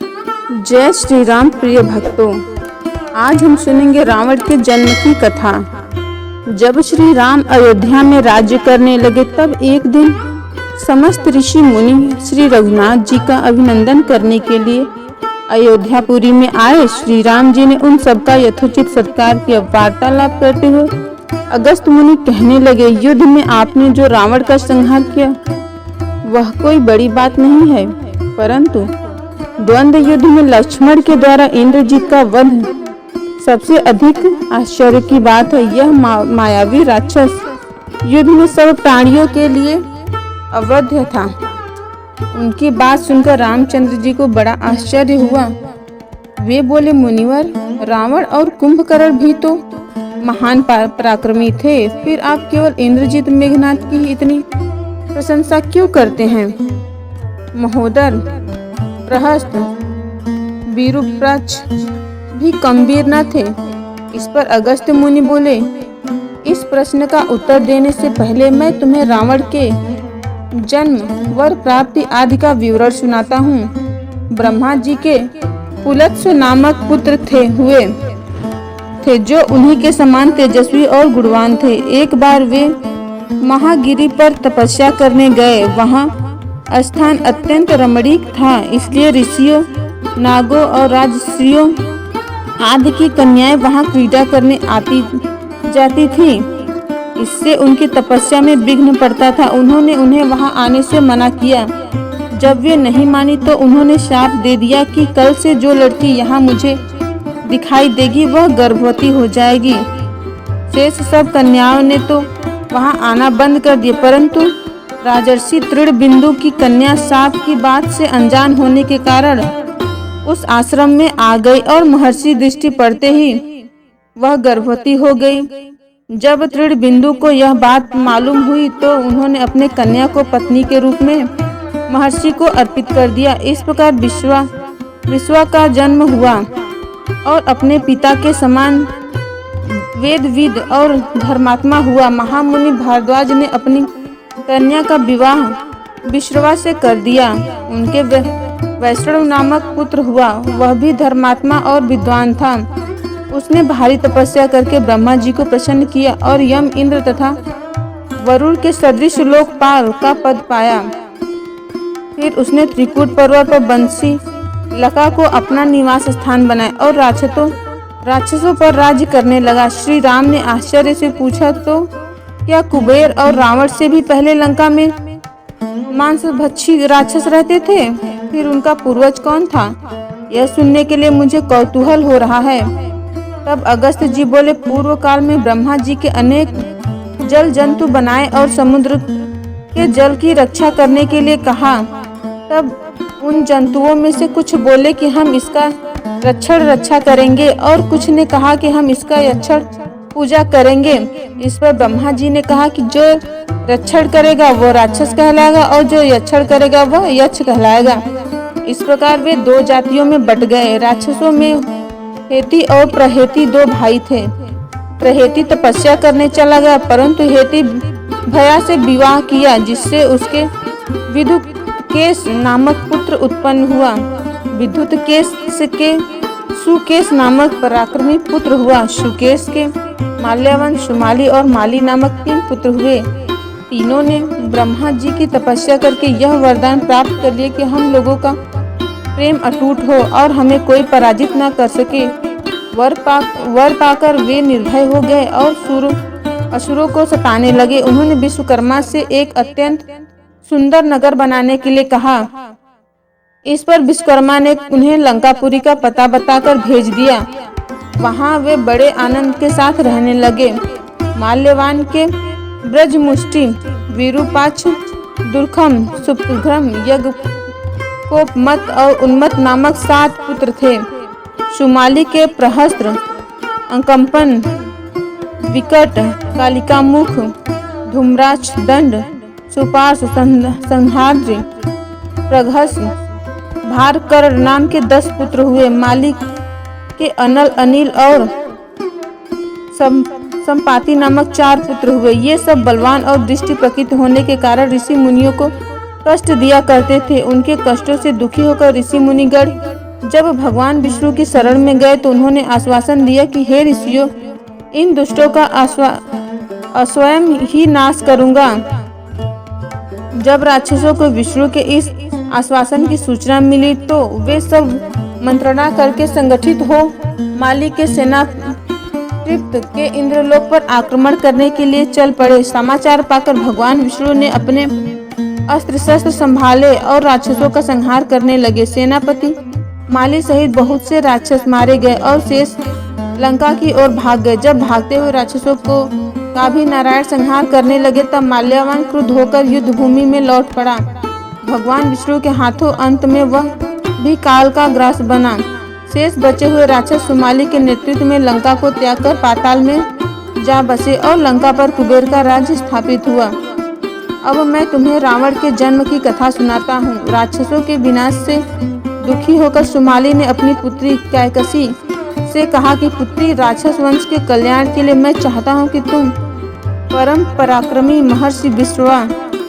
जय श्री राम प्रिय भक्तों, आज हम सुनेंगे रावण के जन्म की कथा। जब श्री राम अयोध्या में राज्य करने लगे तब एक दिन समस्त ऋषि मुनि श्री रघुनाथ जी का अभिनंदन करने के लिए अयोध्यापुरी में आए। श्री राम जी ने उन सबका यथोचित सत्कार किया। वार्तालाप करते हुए अगस्त्य मुनि कहने लगे, युद्ध में आपने जो रावण का संहार किया वह कोई बड़ी बात नहीं है, परंतु द्वंद्व युद्ध में लक्ष्मण के द्वारा इंद्रजीत का वध सबसे अधिक आश्चर्य की बात है। यह मायावी राक्षस युद्ध में सब प्राणियों के लिए अवध्य था। उनकी बात सुनकर रामचंद्र जी को बड़ा आश्चर्य हुआ। वे बोले, मुनिवर, रावण और कुंभकर्ण भी तो महान पराक्रमी थे, फिर आप केवल इंद्रजीत मेघनाथ की इतनी प्रशंसा क्यों करते हैं? महोदर, प्रहस्त, विरूपाक्ष भी कमवीर न थे? इस पर अगस्त्य मुनि बोले, इस प्रश्न का उत्तर देने से पहले मैं तुम्हें रावण के जन्म, वर प्राप्ति आदि का विवरण सुनाता हूँ। ब्रह्मा जी के पुलत्स्य नामक पुत्र थे जो उन्हीं के समान तेजस्वी और गुणवान थे। एक बार वे महागिरी पर तपस्या करने गए। वहाँ स्थान अत्यंत रमणीक था, इसलिए ऋषियों, नागों और राजर्षियों आदि की कन्याएं वहां क्रीड़ा करने आती जाती थीं। इससे उनकी तपस्या में विघ्न पड़ता था। उन्होंने उन्हें वहां आने से मना किया। जब वे नहीं मानी तो उन्होंने शाप दे दिया कि कल से जो लड़की यहाँ मुझे दिखाई देगी वह गर्भवती हो जाएगी। शेष सब कन्याओं ने तो वहां आना बंद कर दिया, परंतु राजर्षि तृणबिंदु की कन्या साप की बात से अनजान होने के कारण उस आश्रम में आ गई और महर्षि दृष्टि पड़ते ही वह गर्भवती हो गई। जब तृणबिंदु को यह बात मालूम हुई तो उन्होंने अपने कन्या को पत्नी के रूप में महर्षि को अर्पित कर दिया। इस प्रकार विश्वा का जन्म हुआ और अपने पिता के समान वेदविद और धर्मात्मा हुआ। महामुनि भारद्वाज ने अपनी कन्या का विवाह विश्रवा से कर दिया। उनके वैष्णव नामक पुत्र हुआ, वह भी धर्मात्मा और विद्वान था। उसने भारी तपस्या करके ब्रह्मा जी को प्रसन्न किया और यम, इंद्र तथा वरुण के सदृश लोकपाल का पद पाया। फिर उसने त्रिकूट पर्वत पर बंसी लका को अपना निवास स्थान बनाया और राक्षसों पर राज्य करने लगा। श्री राम ने आश्चर्य से पूछा, तो क्या कुबेर और रावण से भी पहले लंका में मांसभक्षी राक्षस रहते थे? फिर उनका पूर्वज कौन था? यह सुनने के लिए मुझे कौतूहल हो रहा है। तब अगस्त्य जी बोले, पूर्व काल में ब्रह्मा जी के अनेक जल जंतु बनाए और समुद्र के जल की रक्षा करने के लिए कहा। तब उन जंतुओं में से कुछ बोले कि हम इसका रक्षा करेंगे और कुछ ने कहा कि हम इसका यक्षण पूजा करेंगे। इस पर ब्रह्मा जी ने कहा कि जो रक्षण करेगा वो राक्षस कहलाएगा और जो यक्षण करेगा वह यक्ष कहलाएगा। इस प्रकार वे दो जातियों में बट गए। राक्षसों में हेती और प्रहेती दो भाई थे। प्रहेती तपस्या करने चला गया, परंतु हेती भया से विवाह किया, जिससे उसके विदुकेश नामक पुत्र उत्पन्न हुआ। विद्युतकेश के सुकेश नामक पराक्रमी पुत्र हुआ। सुकेश के माल्यवन, शुमाली और माली नामक 3 पुत्र हुए। तीनों ने ब्रह्मा जी की तपस्या करके यह वरदान प्राप्त कर लिया कि हम लोगों का प्रेम अटूट हो और हमें कोई पराजित न कर सके। वर पाकर वे निर्भय हो गए और असुरों को सताने लगे। उन्होंने विश्वकर्मा से एक अत्यंत सुंदर नगर बनाने के लिए कहा। इस पर विश्वकर्मा ने उन्हें लंकापुरी का पता बताकर भेज दिया। वहां वे बड़े आनंद के साथ रहने लगे। माल्यवान के ब्रजमुष्टि, विरूपाक्ष, दुर्गम, सुप्रघ्रम, यज्ञकोपमत और उन्मत नामक 7 पुत्र थे। शुमाली के प्रहस्त्र, अंकंपन, विकट, कालिकामुख, धूम्राक्ष, दंड, सुपार्श, संहाद्रि, प्रघस, भारकर्ण नाम के 10 पुत्र हुए। माली के अनल, अनिल और संपाति नामक 4 पुत्र हुए। ये सब बलवान और दृष्टि प्रकृति होने के कारण ऋषि मुनियों को कष्ट दिया करते थे। उनके कष्टों से दुखी होकर ऋषि मुनिगण जब भगवान विष्णु की शरण में गए तो उन्होंने आश्वासन दिया कि हे ऋषियों, इन दुष्टों का स्वयं ही नाश करूंगा। जब राक्षसों को विष्णु के इस आश्वासन की सूचना मिली तो वे सब मंत्रणा करके संगठित हो माली के सेनापति के इंद्रलोक पर आक्रमण करने के लिए चल पड़े। समाचार पाकर भगवान विष्णु ने अपने अस्त्र शस्त्र संभाले और राक्षसों का संहार करने लगे। सेनापति माली सहित बहुत से राक्षस मारे गए और शेष लंका की ओर भाग गए। जब भागते हुए राक्षसों का भी नारायण संहार करने लगे तब माल्यवान क्रुद्ध होकर युद्ध भूमि में लौट पड़ा। भगवान विष्णु के हाथों अंत में वह भी काल का ग्रास बना। शेष बचे हुए राक्षस सुमाली के नेतृत्व में लंका को त्याग कर पाताल में जा बसे और लंका पर कुबेर का राज्य स्थापित हुआ। अब मैं तुम्हें रावण के जन्म की कथा सुनाता हूँ। राक्षसों के विनाश से दुखी होकर सुमाली ने अपनी पुत्री कैकसी से कहा कि पुत्री, राक्षस वंश के कल्याण के लिए मैं चाहता हूँ कि तुम परम पराक्रमी महर्षि विश्रवा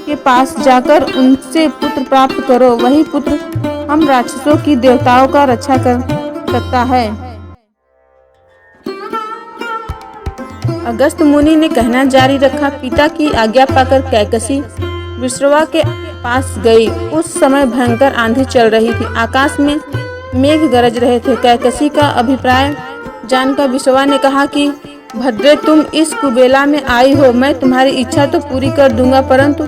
के पास जाकर उनसे पुत्र प्राप्त करो। वही पुत्र हम राक्षसों की देवताओं का रक्षा कर सकता है। अगस्त्य मुनि ने कहना जारी रखा। पिता की आज्ञा पाकर कैकसी विश्रवा के पास गई। उस समय भयंकर आंधी चल रही थी। आकाश में मेघ गरज रहे थे। कैकसी का अभिप्राय जानकर विश्रवा ने कहा कि भद्रे, तुम इस कुबेला में आई हो, मैं तुम्हारी इच्छा तो पूरी कर दूंगा, परंतु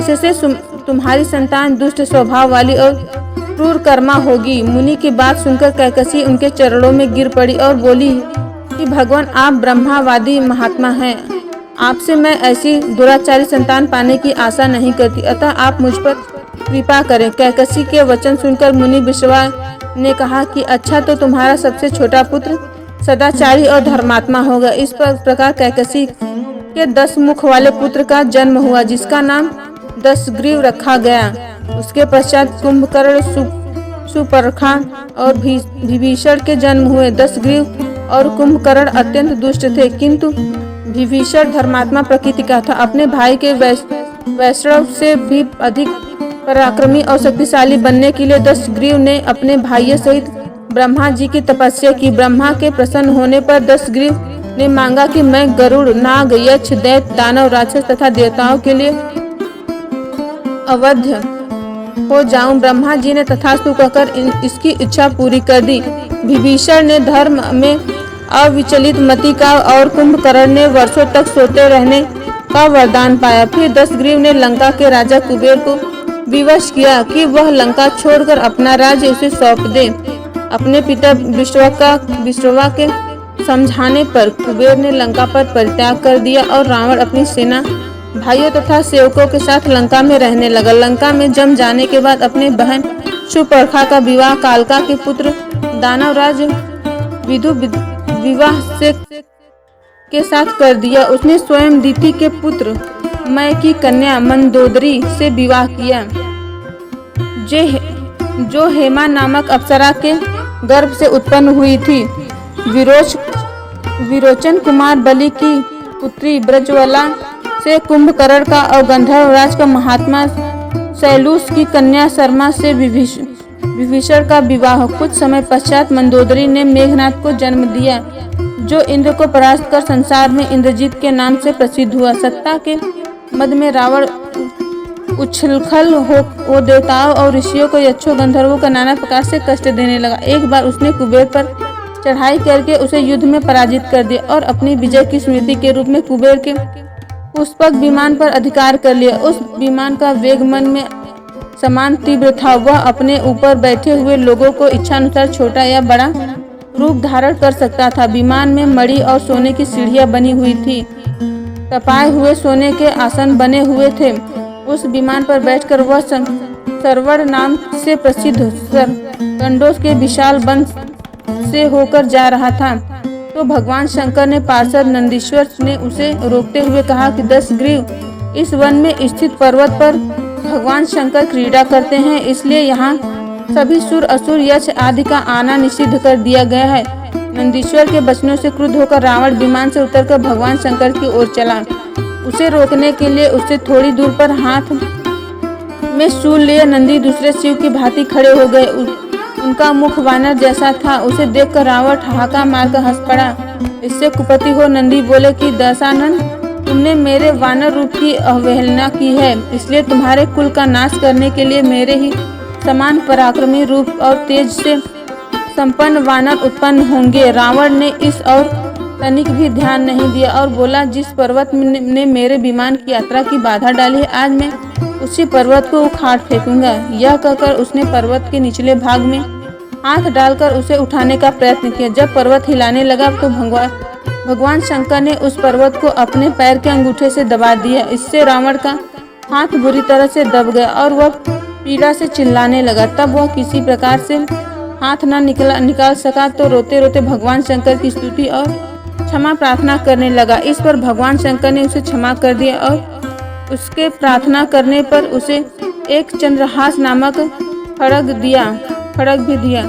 इससे तुम्हारी संतान दुष्ट स्वभाव वाली और क्रूर कर्मा होगी। मुनि की बात सुनकर कैकसी उनके चरणों में गिर पड़ी और बोली कि भगवान, आप ब्रह्मावादी महात्मा हैं। आपसे मैं ऐसी दुराचारी संतान पाने की आशा नहीं करती, अतः आप मुझ पर कृपा करें। कैकसी के वचन सुनकर मुनि विश्रवा ने कहा कि अच्छा, तो तुम्हारा सबसे छोटा पुत्र सदाचारी और धर्मात्मा होगा। इस प्रकार कैकसी के 10 मुख वाले पुत्र का जन्म हुआ, जिसका नाम दशग्रीव रखा गया। उसके पश्चात कुंभकर्ण, सुपर्खा और विभीषण के जन्म हुए। दशग्रीव और कुंभकर्ण अत्यंत दुष्ट थे, किंतु विभीषण धर्मात्मा प्रकृति का था। अपने भाई के वैष्णव से भी अधिक पराक्रमी और शक्तिशाली बनने के लिए दशग्रीव ने अपने भाइयों सहित ब्रह्मा जी की तपस्या की। ब्रह्मा के प्रसन्न होने पर दशग्रीव ने मांगा कि मैं गरुड़, नाग, यक्ष, दैत्य, दानव, राक्षस तथा देवताओं के लिए अवध्य हो जाऊं। ब्रह्मा जी ने तथास्तु कहकर इसकी इच्छा पूरी कर दी। विभीषण ने धर्म में अविचलित मति का और कुंभकर्ण ने वर्षों तक सोते रहने का वरदान पाया। फिर दशग्रीव ने लंका के राजा कुबेर को विवश किया कि वह लंका छोड़कर अपना राज्य उसे सौंप दे। अपने पिता विश्रवा के समझाने पर कुबेर ने लंका पर परित्याग कर दिया और रावण अपनी सेना, भाइयों तथा सेवकों के साथ लंका में रहने लगा। लंका में जम जाने के बाद अपने बहन सुपर्खा का विवाह कालका के पुत्र दानवराज विदु विवाह से के साथ कर दिया। उसने स्वयं दिति के पुत्र मय की कन्या मंदोदरी से विवाह किया, जो हेमा नामक अप्सरा के गर्भ से उत्पन्न हुई थी। विरोचन कुमार बलि की पुत्री ब्रजवला से कुंभकर्ण का और गंधर्वराज का महात्मा शैलूष की कन्या शर्मा से विभीषण का विवाह। कुछ समय पश्चात मंदोदरी ने मेघनाथ को जन्म दिया, जो इंद्र को परास्त कर संसार में इंद्रजीत के नाम से प्रसिद्ध हुआ। सत्ता के मद में रावण उछलखल हो देवताओं और ऋषियों को, यक्षों, गंधर्वों का नाना प्रकार से कष्ट देने लगा। एक बार उसने कुबेर पर चढ़ाई करके उसे युद्ध में पराजित कर दिया और अपनी विजय की स्मृति के रूप में कुबेर के पुष्पक विमान पर अधिकार कर लिया। उस विमान का वेग मन में समान तीव्र था। वह अपने ऊपर बैठे हुए लोगों को इच्छानुसार छोटा या बड़ा रूप धारण कर सकता था। विमान में मणि और सोने की सीढ़ियां बनी हुई थी। तपाए हुए सोने के आसन बने हुए थे। उस विमान पर बैठकर वह सरवण नाम से प्रसिद्ध कंडोस के विशाल वन से होकर जा रहा था। तो भगवान शंकर ने पार्षद नंदीश्वर ने उसे रोकते हुए कहा कि दशग्रीव, इस वन में स्थित पर्वत पर भगवान शंकर क्रीड़ा करते हैं, इसलिए यहाँ सभी सुर, असुर, यक्ष आदि का आना निषिद्ध कर दिया गया है। नंदीश्वर के वचनों से क्रुद्ध होकर रावण विमान से उतरकर भगवान शंकर की ओर चला। उसे रोकने के लिए उससे थोड़ी दूर पर हाथ में शूल लिए नंदी दूसरे शिव की भांति खड़े हो गए। उनका मुख वानर जैसा था। उसे देखकर रावण ठहाका मारकर हंस पड़ा। इससे कुपति हो नंदी बोले कि दशानन, तुमने मेरे वानर रूप की अवहेलना की है, इसलिए तुम्हारे कुल का नाश करने के लिए मेरे ही समान पराक्रमी रूप और तेज से संपन्न वानर उत्पन्न होंगे। रावण ने इस और तनिक भी ध्यान नहीं दिया और बोला, जिस पर्वत ने मेरे विमान की यात्रा की बाधा डाली है, आज मैं उसी पर्वत को उखाड़ फेंकूंगा। यह कहकर उसने पर्वत के निचले भाग में हाथ डालकर उसे उठाने का प्रयत्न किया। जब पर्वत हिलाने लगा तो भगवान शंकर ने उस पर्वत को अपने पैर के अंगूठे से दबा दिया। इससे रावण का हाथ बुरी तरह से दब गया और वह पीड़ा से चिल्लाने लगा। तब वह किसी प्रकार से हाथ न निकाल सका तो रोते रोते भगवान शंकर की स्तुति और क्षमा प्रार्थना करने लगा। इस पर भगवान शंकर ने उसे क्षमा कर दिया और उसके प्रार्थना करने पर उसे एक चंद्रहास नामक खड्ग भी दिया।